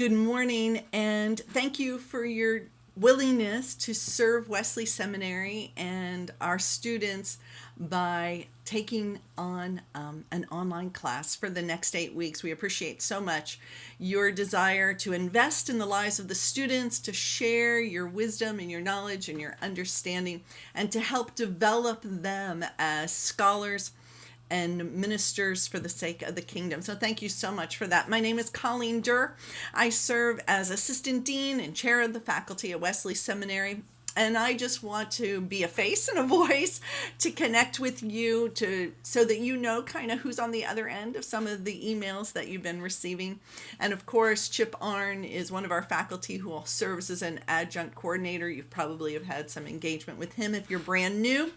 Good morning, and thank you for your willingness to serve Wesley Seminary and our students by taking on an online class for the next 8 weeks. We appreciate so much your desire to invest in the lives of the students, to share your wisdom and your knowledge and your understanding, and to help develop them as scholars and ministers for the sake of the kingdom. So thank you so much for that. My name is Colleen Durr. I serve as Assistant Dean and Chair of the Faculty at Wesley Seminary. And I just want to be a face and a voice to connect with you so that you know kind of who's on the other end of some of the emails that you've been receiving. And of course, Chip Arn is one of our faculty who serves as an adjunct coordinator. You probably have had some engagement with him if you're brand new.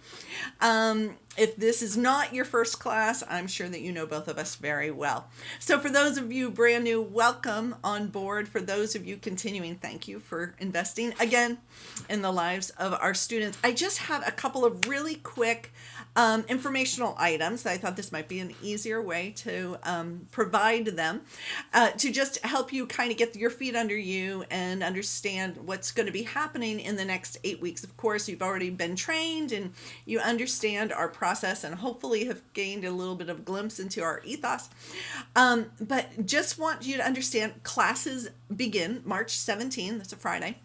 If this is not your first class, I'm sure that you know both of us very well. So for those of you brand new, welcome on board. For those of you continuing, thank you for investing again in the lives of our students. I just have a couple of really quick informational items. I thought this might be an easier way to provide them to just help you kind of get your feet under you and understand what's going to be happening in the next 8 weeks. Of course, you've already been trained and you understand our process and hopefully have gained a little bit of a glimpse into our ethos. But just want you to understand classes begin March 17th. That's a Friday.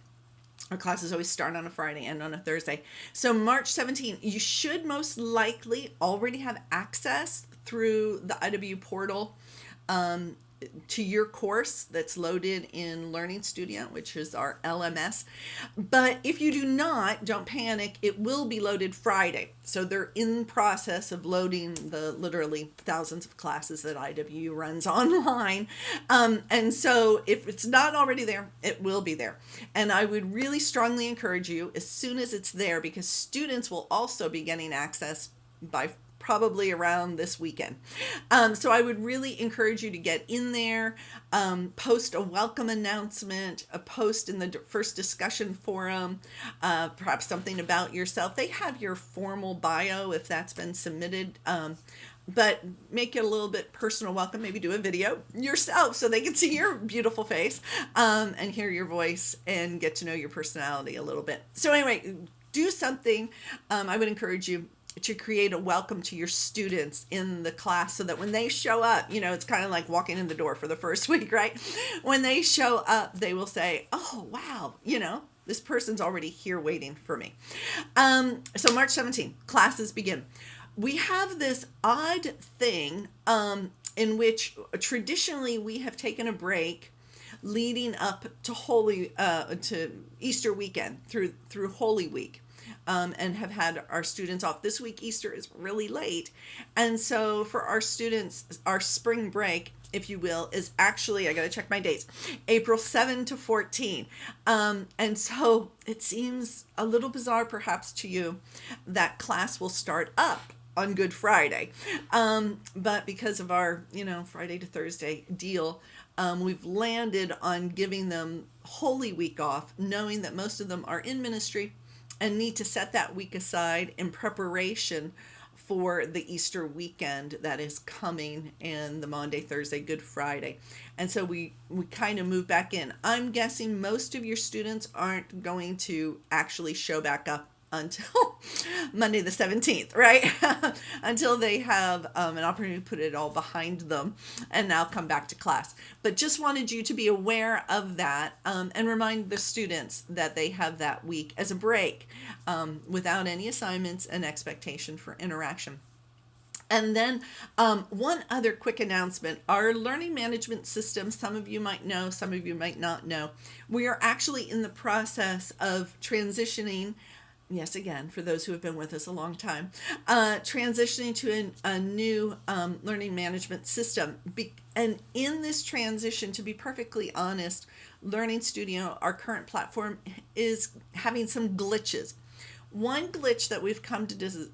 Our classes always start on a Friday and on a Thursday. So March 17th, you should most likely already have access through the IW portal to your course that's loaded in Learning Studio, which is our LMS. But if you do not, don't panic. It will be loaded Friday. So they're in process of loading the literally thousands of classes that IW runs online. And so if it's not already there, it will be there. And I would really strongly encourage you as soon as it's there, because students will also be getting access by probably around this weekend. So I would really encourage you to get in there, post a welcome announcement, a post in the first discussion forum, perhaps something about yourself. They have your formal bio if that's been submitted. But make it a little bit personal welcome. Maybe do a video yourself so they can see your beautiful face and hear your voice and get to know your personality a little bit. So anyway, do something. I would encourage you to create a welcome to your students in the class so that when they show up, it's kind of like walking in the door for the first week, right? When they show up, they will say, oh, wow, this person's already here waiting for me. So March 17th, classes begin. We have this odd thing in which traditionally we have taken a break leading up to to Easter weekend through Holy Week. And have had our students off. This week, Easter is really late. And so for our students, our spring break, if you will, is actually, I got to check my dates, April 7 to 14. And so it seems a little bizarre perhaps to you that class will start up on Good Friday. But because of our, Friday to Thursday deal, we've landed on giving them Holy Week off, knowing that most of them are in ministry and need to set that week aside in preparation for the Easter weekend that is coming and the Monday, Thursday, Good Friday. And so we kind of move back in. I'm guessing most of your students aren't going to actually show back up until Monday the 17th, right? Until they have an opportunity to put it all behind them and now come back to class. But just wanted you to be aware of that and remind the students that they have that week as a break without any assignments and expectation for interaction. And then one other quick announcement, our learning management system, some of you might know, some of you might not know, we are actually in the process of transitioning. Yes, again, for those who have been with us a long time, transitioning to a new learning management system. And in this transition, to be perfectly honest, Learning Studio, our current platform, is having some glitches. One glitch that we've come to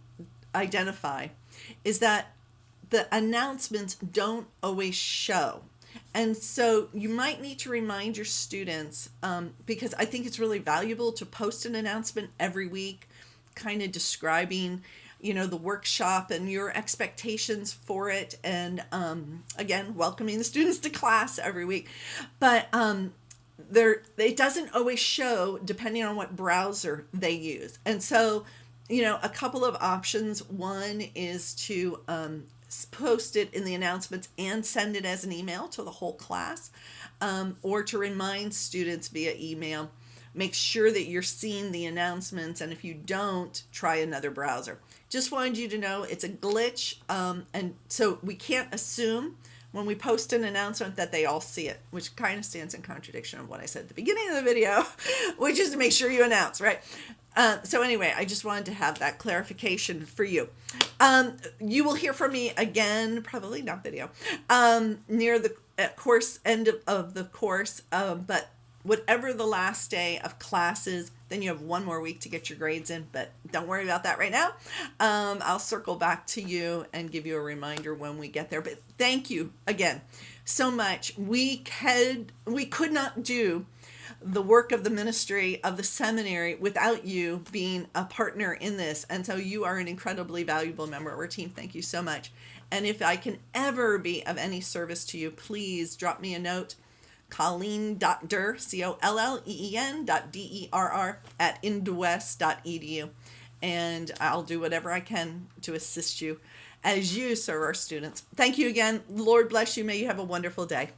identify is that the announcements don't always show. And so you might need to remind your students, because I think it's really valuable to post an announcement every week, kind of describing, the workshop and your expectations for it, and again, welcoming the students to class every week. But it doesn't always show depending on what browser they use. And so, a couple of options. One is to post it in the announcements and send it as an email to the whole class, or to remind students via email. Make sure that you're seeing the announcements, and if you don't, try another browser. Just wanted you to know it's a glitch, and so we can't assume when we post an announcement that they all see it, which kind of stands in contradiction of what I said at the beginning of the video, which is to make sure you announce, right? So anyway, I just wanted to have that clarification for you. You will hear from me again, probably not video, near the end of the course, but whatever the last day of class is, then you have one more week to get your grades in, but don't worry about that right now. I'll circle back to you and give you a reminder when we get there. But thank you again so much. We could not do the work of the ministry of the seminary without you being a partner in this. And so you are an incredibly valuable member of our team. Thank you so much. And if I can ever be of any service to you, please drop me a note. Colleen.der, COLLEEN.DERR @indwest.edu, and I'll do whatever I can to assist you as you serve our students. Thank you again. Lord bless you. May you have a wonderful day.